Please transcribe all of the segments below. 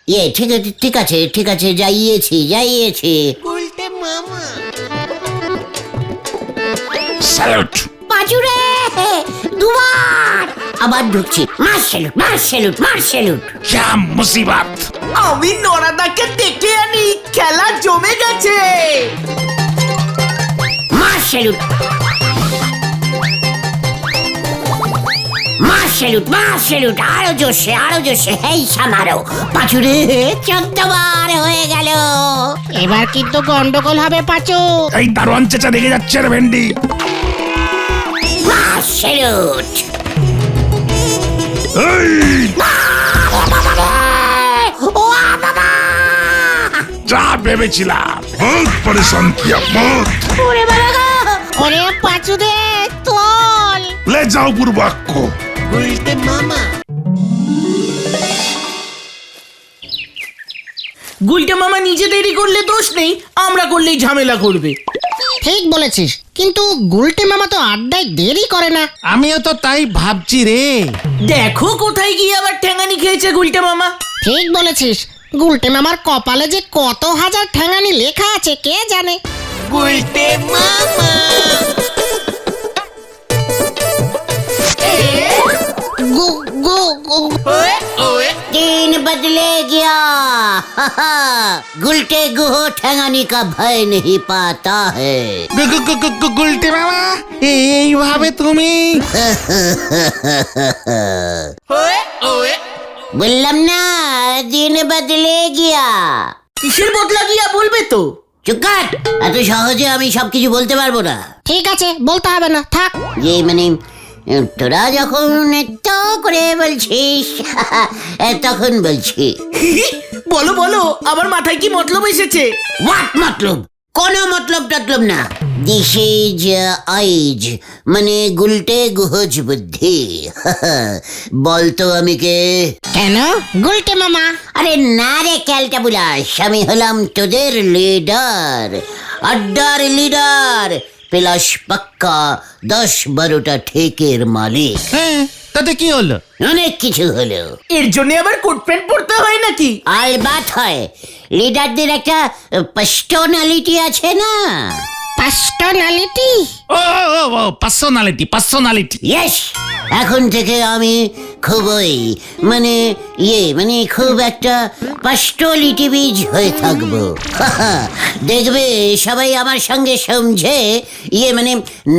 ঠিক আছে ঠিক আছে, যাইয়েছি। উল্টে মামা। স্যালুট। পাঁচুরে দুবার আবার ঢুকছি। মার স্যালুট। क्या मुसीबत। আমি নরাদাকে ডেকে আনি, খেলা জমে গেছে। মার স্যালুট। আরো জোরসে এই সামারো। পাঁচুরে 14 বার হয়ে গেল। এবার কিন্তু গন্ডগোল হবে পাঁচু। এই দারোয়ান চেঁচা দেখে যাচ্ছে রে ভেন্ডি। মার স্যালুট। এই ও বাবা! যা ভেবেছিলাম, বহুত পরেশান কিয়া বহুত। ওরে বাবা গো! ওরে পাঁচু রে তোল। ले जाओ पूर्वाक्ष। উল্টে মামা। গুলটে মামা নিজে দেরি করলে দোষ নেই, আমরা করলেই ঝামেলা করবে। ঠিক বলেছিস, কিন্তু গুলটে মামা তো আড্ডায় দেরি করে না। আমিও তো তাই ভাবছি রে। দেখো কোথায় গিয়ে আবার ঠ্যাঙানি খেয়েছে গুলটে মামা। ঠিক বলেছিস, গুলটে মামার কপালে যে কত হাজার ঠ্যাঙানি লেখা আছে কে জানে। উল্টে মামা। গু গু গু। दिन बदले गया। गुलटे गुहो ठेंगानी का भय नहीं पाता है। গুলটে মামা, এইভাবে তুমি? বললাম না, দিন বদলে গিয়া। কিসের বদলা গিয়া বলবে তো? চুপ কর, এত সহজে আমি সবকিছু বলতে পারবো না। ঠিক আছে, বলতে হবে না, থাক। যে মানে তোরা যখন এত করে বলছিস তখন বলছি। বলো বলো, আমার মাথায় কি মতলব এসেছে? হোয়াট মতলব? কোনো মতলব টতলব না। দিস ইজ আইজ, মানে গুলটে গুহজ বুদ্ধি। বলতো আমি কে? কেন গুলটে মামা? আরে না রে ক্যালটা বুলাস, আমি হলাম তোদের লিডার, আড্ডার লিডার, প্লাস পাক্কা 10-12টা ঠেকের মালিক। হ্যাঁ, তাতে কি হলো? অনেক কিছু হলো। এর জন্য আবার কোট প্যান্ট পরতে হয় নাকি? আলবাত হয়, লিডারদের একটা পার্সোনালিটি আছে না। পার্সোনালিটি? ও পার্সোনালিটি। ইয়েস, এখন থেকে আমি খুবই মানে খুব একটা পার্সোনালিটি বীজ হয়ে থাকবো। দেখবে সবাই আমার সঙ্গে সমঝে, মানে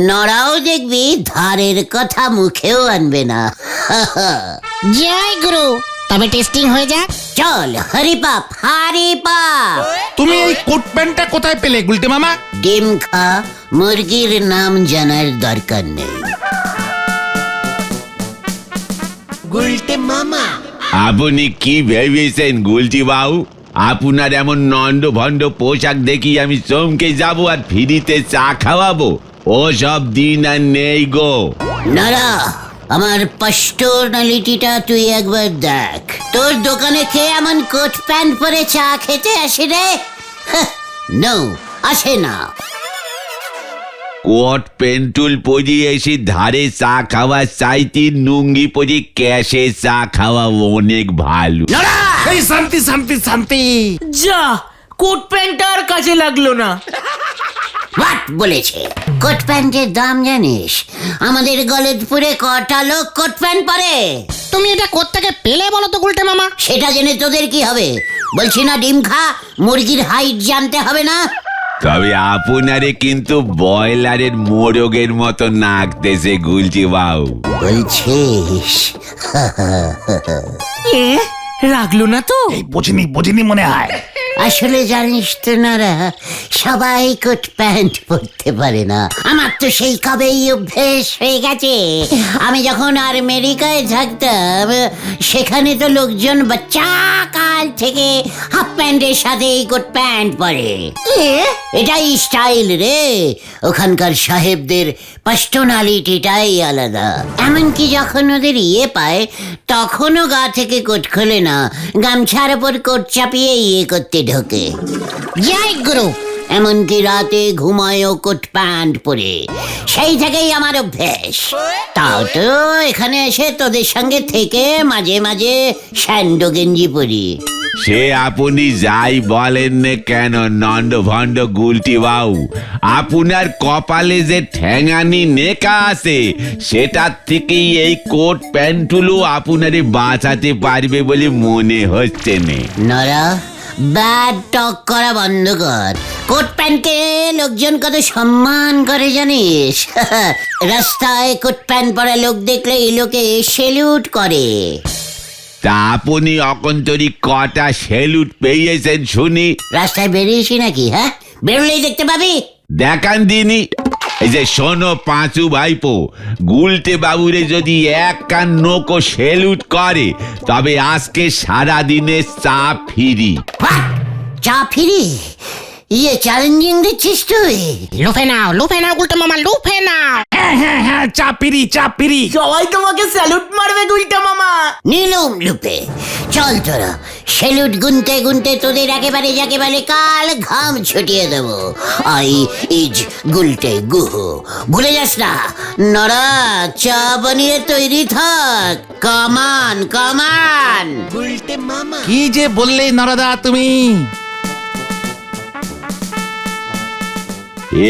নড়াও দেখবি ধারের কথা মুখেও আনবে না। জয় গুরু, তবে টেস্টিং হয়ে যাক। চল হরিপাপ। তুমি এই কোট প্যান্টটা কোথায় পেলে গুলটে মামা? ডিম খা, মুরগির নাম জানার দরকার নেই। উল্টে মামা। আপনি কি ভেবেছেন গুলটি বাবু? আপনার এমন নন্দ ভণ্ড পোশাক দেখি আমি চমকে যাব আর ফ্রিতে চা খাওয়াবো? ও সব দিন আর নেই গো। নারা, আমার পার্সোনালিটিটা তুই একবার দেখ। তোর দোকানে কে এমন কোট প্যান্ট পরে চা খেতে আসে রে? নো, আসে না। কোট পেন্টুল পরিয়ে এসে ধারে চা খাওয়া চাইতে নুঙ্গি পরে ক্যাশে চা খাওয়া অনেক ভালো। এই শান্তি। যা, কোট প্যান্টটা আর কাজে লাগলো না। হোয়াট বলেছে? কোট প্যান্টের দাম জানিস? আমাদের গলতপুরে কটা লোক কোট প্যান্ট পরে? তুমি এটা কোত্থেকে পেলে বলো তো গুলটে মামা? সেটা জেনে তোদের কি হবে? বলছি না ডিম খা, মুরগির হাইট জানতে হবে না? তবে আপনারে কিন্তু ব্রয়লারের মোরগের মতো নাকতেছে গুলটি বাবু। বলছিস? রাগলো না তো? এই বুঝিনি মনে হয়। আসলে জানিস তো নারা, সবাই কোট প্যান্ট পরতে পারে না। আমার তো সেই কবেই অভ্যেস হয়ে গেছে। আমি যখন আমেরিকায় থাকতাম, সেখানে তো লোকজন বাচ্চা কাল থেকে হাফ প্যান্টের সাথে কোট প্যান্ট পরে। এটাই স্টাইল রে। ওখানকার সাহেবদের পার্সোনালিটিটাই আলাদা। এমনকি যখন ওদের পায়, তখনও গা থেকে কোট খোলে না, গামছার ওপর কোট চাপিয়ে করতে ঢোকে। জয় গুরু। এমনকি রাতে ঘুমায়ও কোট প্যান্ট পরে। সেই থেকেই আমার অভ্যেস। তাও তো এখানে এসে তোদের সঙ্গে থেকে মাঝে মাঝে স্যান্ডো গেঞ্জি পরি। সে আপনি যাই বলেন না কেন নন্দ ভণ্ড গুলটি বাবু, আপনার কপালে যে ঠ্যাঙানি নেকা আছে সেটার থেকেই এই কোট প্যান্টগুলো আপনারে বাঁচাতে পারবে বলে মনে হচ্ছে না। নরা, ব্যাড টক করা বন্ধ কর। কোট প্যান্টকে লোকজন কত সম্মান করে জানিস? রাস্তায় কোট প্যান্ট পরা লোক দেখলে এই লোকে সেলুট করে। তা আপনি অকন্তরি কটা সেলুট পেয়েছেন শুনি? রাস্তায় বেরিয়েছি নাকি? হ্যাঁ, বেরোলেই দেখতে পাবি। দেখান দিনি। এই যে শোনো পাঁচু ভাইপো, গুলটে বাবুরে যদি এক কান নৌকো সেলুট করে তবে আজকে সারা দিনে চা ফিরি। হোয়াট? চা ফিরি? ইয়ে চ্যালেঞ্জিং দিচ্ছিস তুই? লুফে নাও গুলটে মামা, লুফে নাও। হ্যাঁ, চাপিরি চাপিরি। সবাই তোমাকে স্যালুট মারবে গুলটা মামা। নিলুম লুপে, চল তোরা সেলুট গুনতে গুনতে তোদের একেবারে কাল ঘাম ছুটিয়ে দেবো। I is Gulte Guha. ভুলে যাস না নরা, চা বানিয়ে তৈরি থাক। কামান কামান। কি যে বললে নরদা তুমি?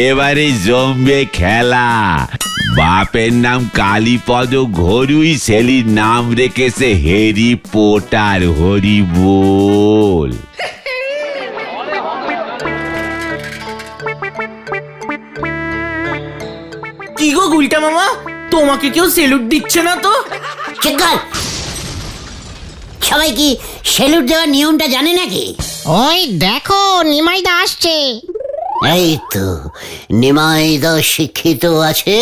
এবারে জমবে খেলা। বাপের নাম কালীপদ ঘরুই, ছেলির নাম রেখেছে হেরি পোটার। হরি বল। কি গো গুলটা মামা, তোমাকে কেউ সেলুট দিচ্ছে না তো? ঠিক কর। সবাই কি সেলুট দেওয়ার নিয়মটা জানে নাকি? ওই দেখো নিমাইদা আসছে। এই তো নিমাইদা শিক্ষিত আছে,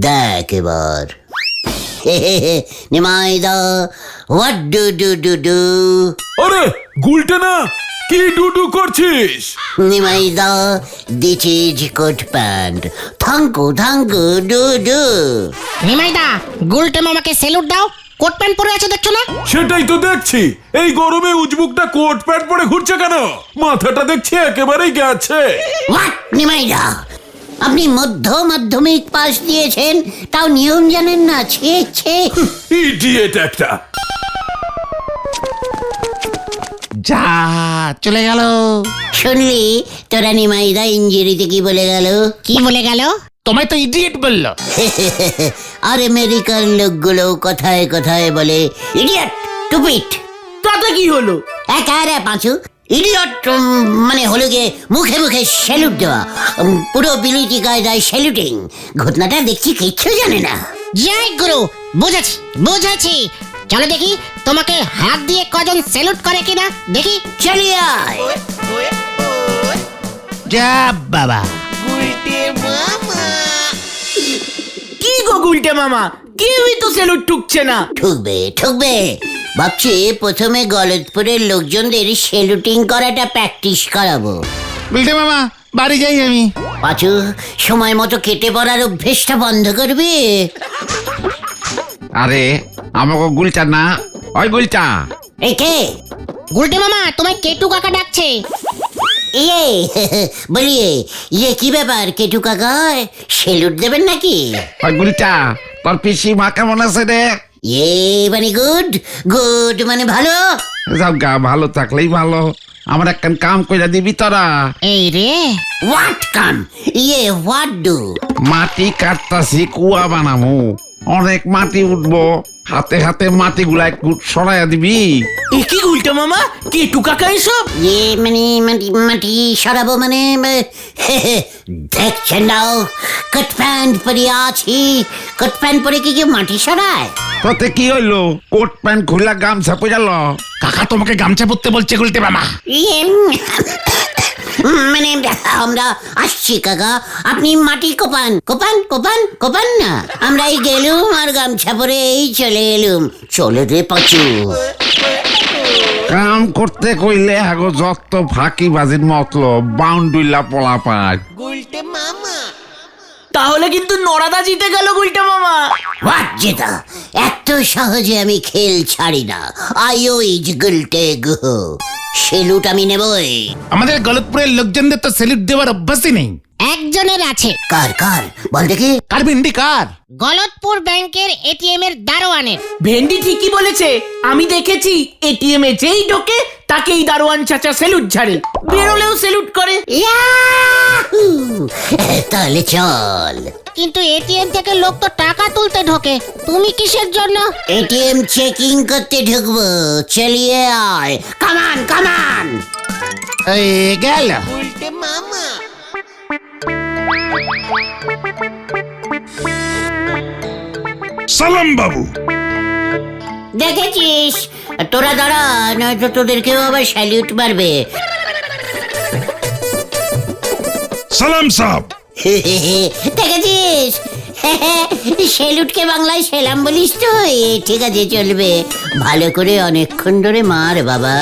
দেখ এবার। নিমাইদা, what do do do do? আরে গুলটে না, কি ডুডু করছিস? নিমাইদা, this is coat pant. Thank you do do. নিমাইদা, গুলটে মামাকে সেলুট দাও। কোট প্যান্ট পরে আছে দেখছো না? সেটাই তো দেখছি, এই গরমে উজবুকটা কোট প্যান্ট পরে ঘুরছে কেন? মাথাটা দেখছি একেবারেই গেছে। হোয়াট নিমাইদা, আপনি মাধ্যমিক পাস দিয়েছেন, তাও নিয়ম জানেন না? ছে ছে। ইডিয়েট একটা। যা চলে গেল। শুনলি তোরা নিমাইদা ইঞ্জিরিতে কি বলে গেল? কি বলে গেল? তোমায় তো ইডিয়েট বললো। আর আমেরিকার লোকগুলো কথায় কথায় বলে ইডিয়ট, টুপিট। তাতে কি হলো? একারে পাঁচু, ইডিয়ট মানে হলো গিয়ে মুখে মুখে স্যালুট দেওয়া। পুরো বিলিটি কায়দায় স্যালুটিং। ঘটনাটা দেখছি কিচ্ছু জানে না। জয় গুরু, বুঝেছি। চলো দেখি তোমাকে হাত দিয়ে কজন সেলুট করে কিনা দেখি। চলিয়ে আয়। যা বাবা। কি গো গুলটা মামা, কেউই তো সেলুট ঠুকছে না। ঠুকবে। ভাবছি প্রথমে গলতপুরের লোকজনদের স্যালুটিং করাটা প্র্যাকটিস করাবো। বলতে মামা, বাড়ি যাই আমি। পাঁচু, সময় মতো কেটে পড়ার অভ্যেসটা বন্ধ করবি? আরে আমাকে গুলটা না, ওই গুলটা। এই কে? গুলটে মামা, তোমায় কেটু কাকা ডাকছে। ইয়ে বলিয়ে, ইয়ে কি ব্যাপার কেটু কাকা, সেলুট দেবেন নাকি? ওই গুলটা, তোর পিসি মা কেমন আছে রে? ইয়ে মানে গুড মানে ভালো। যাও গা, ভালো থাকলেই ভালো। আমার একখান কাম কইরা দিবি তোরা? এই রে, হোয়াট কাম? ইয়ে হোয়াট ডু? মাটি কাটতাছি, কুয়া বানামু। অনেক মাটি উঠবো, হাতে হাতে মাটি গুলা একটু সরাইয়া দিবি। এ কি গুলটা মামা, কেটু কাকা এসব? ইয়ে মানে মাটি সরাবো মানে দেখছেন নাও, কোট প্যান্ট পরে আছি। কোট প্যান্ট পরে কি কেউ মাটি সরায়? তোতে কি হইলো? কোট প্যান্ট খুললা গামছা পরে ল। কাকা তোমাকে গামছা পরতে বলছে গুলটে মামা। ইয়ে মানে আমরা আসছি কাকা, আপনি মাটি কোপান না। আমরা এই গেলুম আর গামছা পরে এই চলে এলুম। চলে রে পাঁচু। কাম করতে কইলে আগো যত ফাঁকি বাজির মতলব, বাউন্ডুইলা পলা পায়। তাহলে কিন্তু নরাদা জিতে গেল গুলটা মামা। হোয়াট জেতা? এত সহজে আমি খেল ছাড়ি না। আইও ইজ গুলটে গুহ। সেলুট আমি নেবই। আমাদের গলতপুরের লোকজনদের তো সেলুট দেওয়ার অভ্যাসই নেই। একজনের আছে। কার বল দেখি। কার ভিন্ডি কার? গলতপুর ব্যাংকের এটিএম এর দারোয়ানের। ভেন্ডি ঠিকই বলেছে, আমি দেখেছি এটিএম এ যেই ঢোকে তাকেই দারোয়ান চাচা স্যালুট ঝাড়ে, বেরোলেও স্যালুট করে। ইয়াহু! তাহলে চল। কিন্তু এটিএম থেকে লোক তো টাকা তুলতে ঢোকে, তুমি কিসের জন্য? এটিএম চেকিং করতে ঢুকবো, চলিয়ে আয়। কামান কামান। এই গেল। সালাম বাবু। দেখেছিস, তোরা দাঁড়া, নয়তো তোদেরকেও আবার স্যালিউট মারবে। সালাম সাহেব। দেখেছিস, স্যালুটকে বাংলায় সেলাম বলিস তুই। ঠিক আছে, চলবে। ভালো করে অনেকক্ষণ ধরে মার বাবা।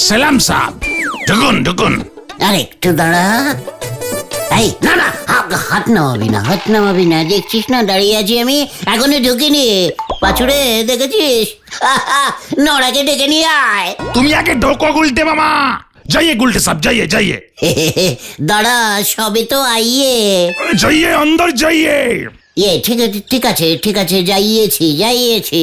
সালাম সাহেব। ঢুকুন ঢুকুন। আর একটু দাঁড়া। এই না না, হাত নামাবি না, হাত নামাবি না। দেখছিস না দাঁড়িয়ে আছি আমি, এখনো ঢুকিনি। পাছুরে দেখেছিস? নড়াকে ডেকে নিয়ে আয়। তুমি আগে ঢোকো গুলটে মামা। जाइए गुलटे साहब, जाइए जाइए দাঁড়া, সবে তো আইয়ে। जाइए अंदर जाइए। ঠিক আছে ঠিক আছে ঠিক আছে, যাইয়েছি যাইয়েছি।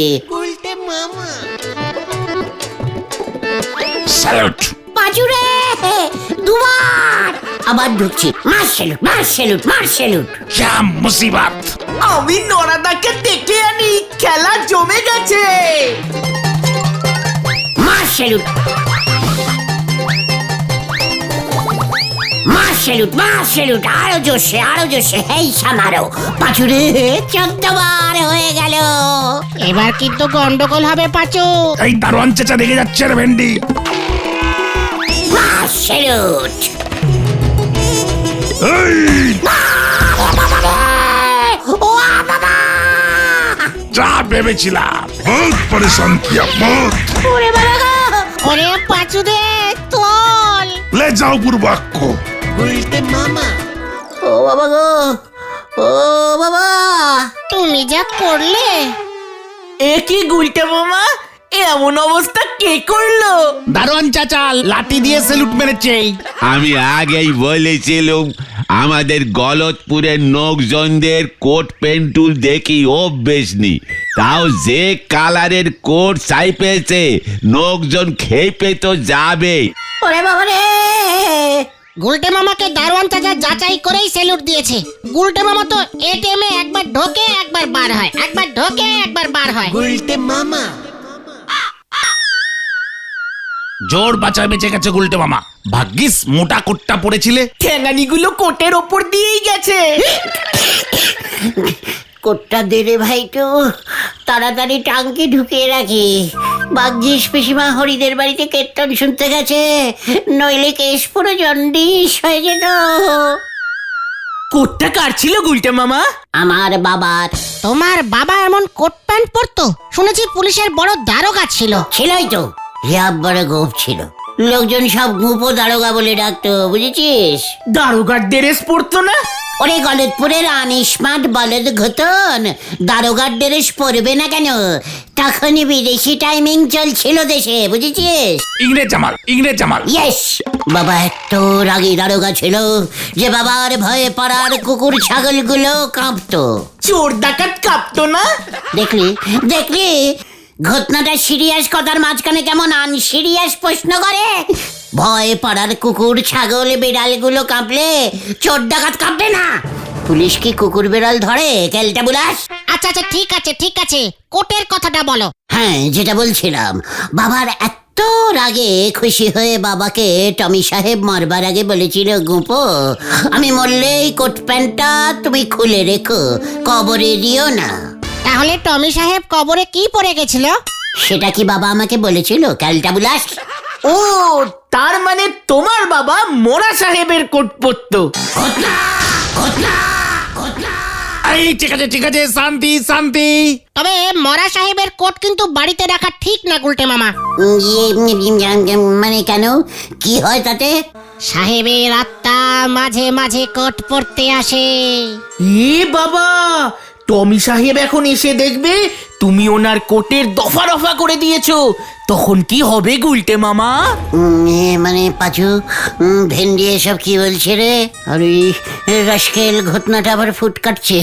सैल्यूट। পাঁচুরে দুবার আবার ঢুকছি। মার স্যালুট, মার স্যালুট, মার স্যালুট। क्या मुसीबत। আমি নড়াদাকে ডেকে আনি, খেলা জমে গেছে। মার স্যালুট, মার স্যালুট, মার স্যালুট। আরো জোরসে, আরো জোরসে। এই সামারো। পাঁচুরে 14 বার হয়ে গেল। এবার কিন্তু গন্ডগোল হবে পাচু। এই দারোয়ান চাচা রেগে যাচ্ছে রে ভেন্ডি। মার স্যালুট। এই, ও বাবা! যা ভেবেছিলাম। বহুত পরেশান কিয়া বহুত। ওরে বাবা গো! ওরে পাচু রে, তোল। ले जाओ पूर्वक को। ও বাবা গো! ও বাবা! তুমি যা করলে। এ কি গুলটে মামা, এমন অবস্থা কে করলো? দারোয়ান চাচা লাঠি দিয়ে স্যালুট মেরেছে। আমি আগেই বলেছিলাম আমাদের গলতপুরের লোকজনদের কোট পেন্টুল দেখি অভ্যেস নেই, তাও যে কালারের কোট চাইপেছে লোকজন খেপে তো যাবে। ওরে বাবা রে! গুলটে মামাকে দারোয়ান চাচা যাচাই করেই স্যালুট দিয়েছে। গুলটে মামা তো এটিএম এ একবার ঢোকে একবার বার হয়, একবার ঢোকে একবার বার হয়। জোর বাঁচায় বেঁচে গেছে গুলটে মামা। ভাগ্যিস মোটা কোটটা পড়েছিলে। ঠ্যাঙানিগুলো কোটের ওপর দিয়েই গেছে। কোটটা দে রে ভাই, তো তাড়াতাড়ি টাঙ্কি ঢুকিয়ে রাখি। ভাগ্যিস পিসিমা হরিদের বাড়িতে কীর্তন শুনতে গেছে, নইলে কেশ পুরো জন্ডিস হয়ে যেত। কোটটা কার ছিল গুলটে মামা? আমার বাবার। তোমার বাবা এমন কোট প্যান্ট পরতো? শুনেছি পুলিশের বড় দারোগা ছিল। ছিলই তো, হিয়াব বড় গোপ ছিল। লোকজন সব গুপো দারোগা বলে ডাকতো, বুঝেছিস? দারোগার ড্রেস পরতো না? ওরে গলতপুরের আনিসমাট বলদ ঘতন, দারোগার ড্রেস পরবে না কেন? তখনই বিদেশি টাইমিং চলছিল দেশে, বুঝেছিস? इंग्रेज जमाल, इंग्रेज जमाल। ইয়েস! বাবা এত রাগী দারোগা ছিল যে বাবার ভয়ে পাড়ার কুকুর ছাগলগুলো কাঁপতো। চোর ডাকাত কাঁপতো না? দেখলি দেখলি, ঘটনাটা সিরিয়াস কথার মাঝখানে কেমন আনসিরিয়াস প্রশ্ন করে। ভয় পাড়ার কুকুর ছাগল বিড়ালগুলো কাঁপলে চোর ডাকাত কাঁপবে না? পুলিশ কি কুকুর বিড়াল ধরে, ক্যালটা বুলাস? আচ্ছা আচ্ছা, ঠিক আছে ঠিক আছে, কোটের কথাটা বলো। হ্যাঁ, যেটা বলছিলাম, বাবার এত রাগে খুশি হয়ে বাবাকে টমি সাহেব মরবার আগে বলেছিল, গুঁপো আমি মরলেই কোট প্যান্টটা তুমি খুলে রেখো, কবরে দিও না। তাহলে টমি সাহেব কবরে কি পড়ে গেছিল? সেটা কি বাবা আমাকে বলেছিল, ক্যালটা বুলাস? ও, তার মানে তোমার বাবা মোরা সাহেবের কোট পরতো। এই ঠিক আছে শান্তি শান্তি। তবে মরা সাহেবের কোট কিন্তু বাড়িতে রাখা ঠিক না গুলটে মামা। মানে কেন, কি হয় তাতে? সাহেবের আত্মা মাঝে মাঝে কোট পরতে আসে। এ বাবা, টমি সাহেব এখন এসে দেখবে তুমি ওনার কোটের দফা রফা করে দিয়েছো, তখন কি হবে গুলটে মামা? মানে পাচু, ভেন্ডি এসব কি বলছে রে? আর ওই রাস্কেল ঘটনাটা আবার ফুট কাটছে,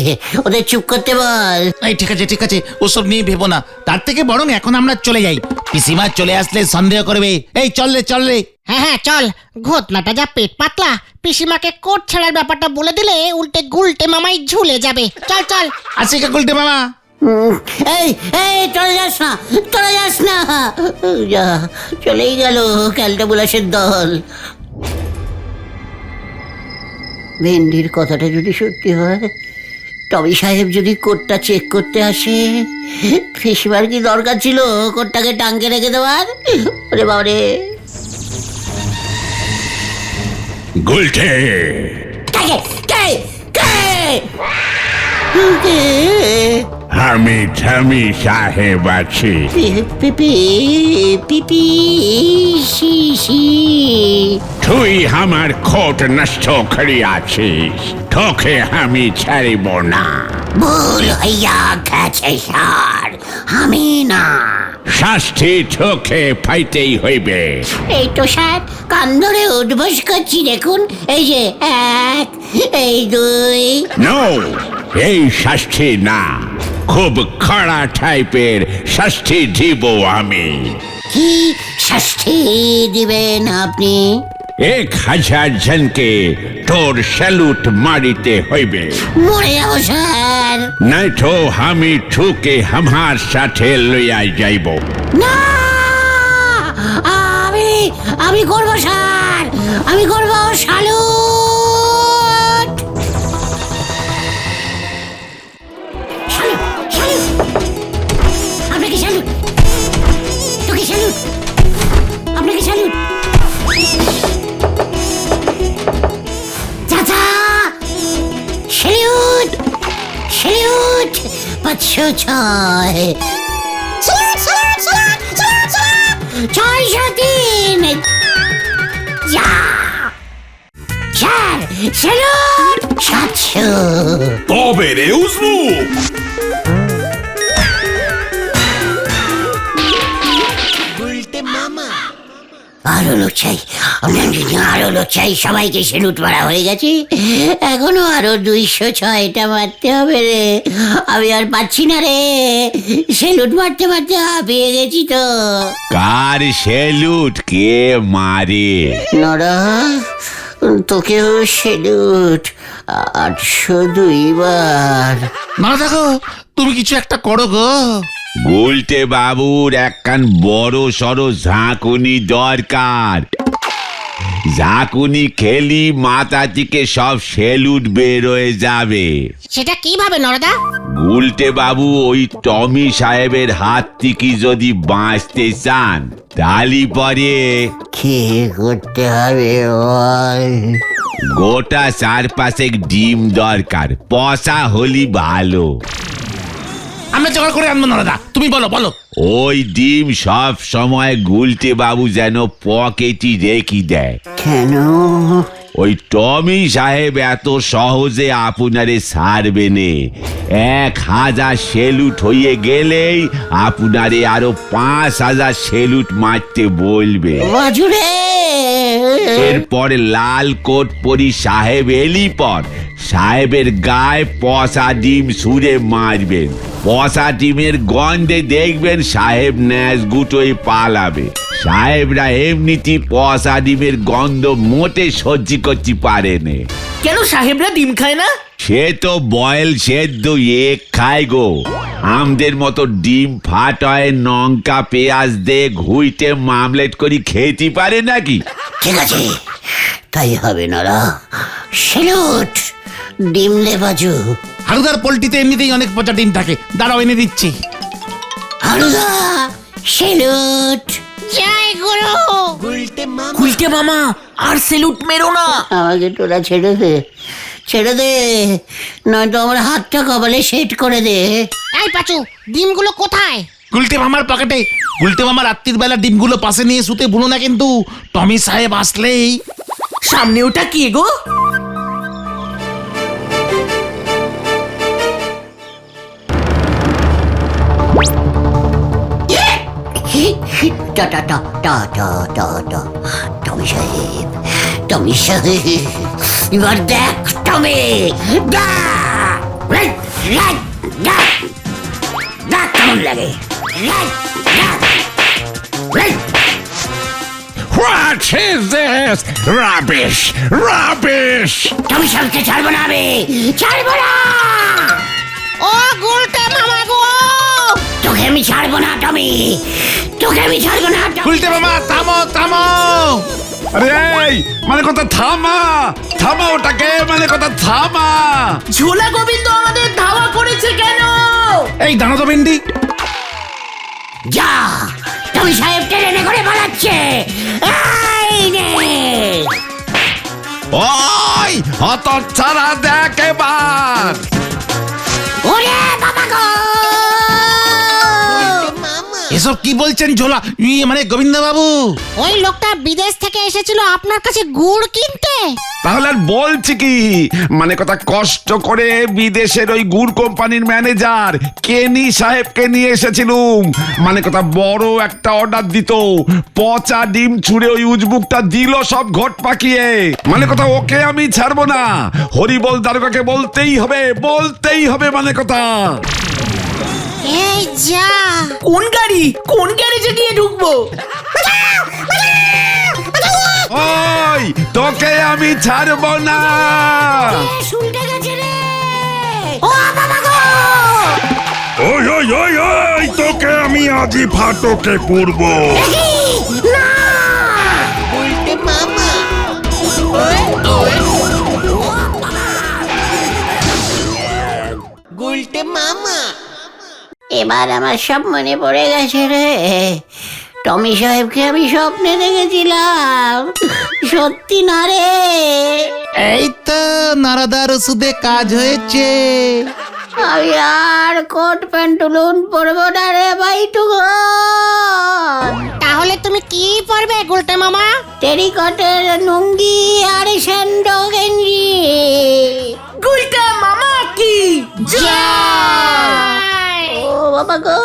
ওদের চুপ করতে বল। এই ঠিক আছে ওসব নিয়ে ভেবো না, তার থেকে বরং এখন আমরা চলে যাই। পিসিমা চলে আসলে সন্দেহ করবে। এই চল রে হ্যাঁ চল, ঘটনাটা যা পেট পাতলা, পিসিমাকে কোট ছাড়ার ব্যাপারটা বলে দিলে উল্টে গুলটে মামাই ঝুলে যাবে। চল আসি কা গুলটে মামা। এই এই চলে যাস না যা, চলেই গেল ক্যালটা বুলাসের দল। ভেন্ডির কথাটা যদি সত্যি হয়, টমি সাহেব যদি কোটটা চেক করতে আসে, ফেসবার কি দরকার ছিল কোটটাকে টাঙ্গে রেখে দেওয়ার? ওরে বাবারে, গুলটে কে কে কে কে? আমি ঠামি সাহেব আছি। পিপি পিপি সি তুই আমার কোট নষ্ট করিয়াছিস, তোকে আমি ছাড়িব না। ভুল হইয়া গেছে স্যার, আমি না। শাস্তি তোকে পাইতেই হইবে। এই তো স্যার কান ধরে উঠবস করছি, দেখুন এই যে 1, এই 2। নো, এই শাস্তি না, খুব কড়া টাইপের শাস্তি দিব আমি। কি শাস্তি দিবেন আপনি? 1000 জনকে তোর স্যালুট মারিতে হইবে, মরে যাবো স্যার। নাই তো আমি তোকে আমার সাথে লইয়া যাইব। না, আমি করবো স্যার, আমি করবো স্যালুট। আপনাকে স্যালুট, তোকে স্যালুট, আপনাকে স্যালুট। চাচা স্যালুট, 506, 603, যা স্যার স্যালুট। 700। তবে রে উজবুক, আরো লোক চাই, আরো লোক চাই। সবাইকে সেলুট মারা হয়ে গেছে, এখনো আরো 206টা মারতে হবে রে। আমি আর পাচ্ছি না রে, সেলুট মারতে মারতে হাঁপিয়ে গেছি তো। কার সেলুট কে মারে? নড়া, তোকেও সেলুট, 802 বার। না দেখো, তুমি কিছু একটা করো গো। গুলটে বাবুর একখান বড় সড়ো ঝাঁকুনি দরকার। ঝাঁকুনি খেলি মাথা থেকে সব সেলুট বেরোয় যাবে। সেটা কিভাবে নরদা? গুলটে বাবু ওই টমি সাহেবের হাত থেকে যদি বাঁচতে চান, তালি পরে কি করতে হবে বল? গোটা 4-5 ডিম দরকার, পচা হলি ভালো। আমরা জোগাড় করে আনবো নরদা, তুমি বলো। ওই ডিম সব সময় গুলটে বাবু যেন পকেটে রেখে দেয়। কেন? ওই টমি সাহেব এত সহজে আপনারে ছাড়বে নে। 1000 সেলুট হয়ে গেলেই আপনারে আরো 5000 সেলুট মারতে বলবে। বাজুরে, এরপরে লাল কোট পরি সাহেব এলি পর সাহেবের গায়ে পচা ডিম ছুঁড়ে মারবেন। পচা ডিমের গন্ধে দেখবেন সাহেব ন্যাস গুটোই পালাবে। সাহেবরা এমনিতে পচা ডিমের গন্ধ মোটে সহ্য করতে পারে না। কেন সাহেবরা ডিম খায় না? সে তো বয়েল সেদ্ধ এক খায় গো। আমাদের মতো ডিম ফাটায় লঙ্কা পেঁয়াজ দিয়ে ঘুইটে মামলেট করি খেতে পারে নাকি? ঠিক আছে, তাই হবে নরা। সেলুট, ডিম দে বাজু। হারুদার পোল্ট্রিতে এমনিতেই অনেক পচা ডিম থাকে, দাঁড়াও এনে দিচ্ছি। হারুদা, সেলুট। জয় গুরু। গুলটে মামা, আর সেলুট মেরো না। আমাকে তোরা ছেড়ে দে, নয়তো আমার হাতটা কপালে সেট করে দে। এই পাচু, ডিমগুলো কোথায়? গুলটে মামার পকেটে। গুলটে মামা রাত্রির বেলা ডিমগুলো পাশে নিয়ে শুতে ভুলো না কিন্তু, টমি সাহেব আসলেই। সামনে ওটা কি গো? টা টা টা টা টা টা টা টমি সাহেব, টমি সাহেব, এবার দেখ টমি, দেখ কেমন লাগে। What is this? Rubbish! Rubbish! টমি সাহেবকে ছাড়বো না আমি, ছাড়বো না। ও গুলটে মামা গো, তোকে আমি ছাড়বো না টমি, তোকে আমি ছাড়বো না টমি। উল্টে মামা থামো থামো। আরে এই, মানে কথা থামা, থামা ওটাকে, মানে কথা থামা। ঝোলা গোবিন্দ আমাদের ধাওয়া করেছে কেন? এই দাঁড়া তো ভেন্ডি। যা, টমি সাহেব ট্রেনে করে পালাচ্ছে। এই নে। ওই হত ছাড়া দেখ এবার। ওরে বাবা গো, এসব কি বলছেন ঝোলা, মানে গোবিন্দ বাবু? ওই লোকটা বিদেশ থেকে এসেছিল আপনার কাছে গুড় কিনতে। তাহলে আর বলছি কি, মানে কথা কষ্ট করে বিদেশের ওই গুড় কোম্পানির ম্যানেজার কেনি সাহেবকে নিয়ে এসেছিলুম। মানে কথা বড় একটা অর্ডার দিত, পচা ডিম ছুঁড়ে ওই উজবুকটা দিল সব ঘট পাকিয়ে। মানে কথা ওকে আমি ছাড়বো না, হরিবল দারোগাকে বলতেই হবে, বলতেই হবে মানে কথা। এই যা, কোন গাড়ি, কোন গ্যারেজে গিয়ে ঢুকবো? ওই তোকে আমি ছাড়বো না। শুনতে গেছে রে। ও বাবা গো, ওই ওই ওই ওই, তোকে আমি আজই ফাটকে পুরবো। না। এবার আমার সব মনে পড়ে গেছে রে। টমি সাহেবকে আমি স্বপ্নে দেখেছিলাম, সত্যি না রে। এই তো নারদার ওষুধে কাজ হয়েছে। আমি আর কোট প্যান্ট লুন পরবো না রে ভাইটুকু। তাহলে তুমি কি পরবে গুলটে মামা? টেরিকটের লুঙ্গি আর স্যান্ডো গেঞ্জি। গুলটা মামা কি? জয়! ও বাবা গো,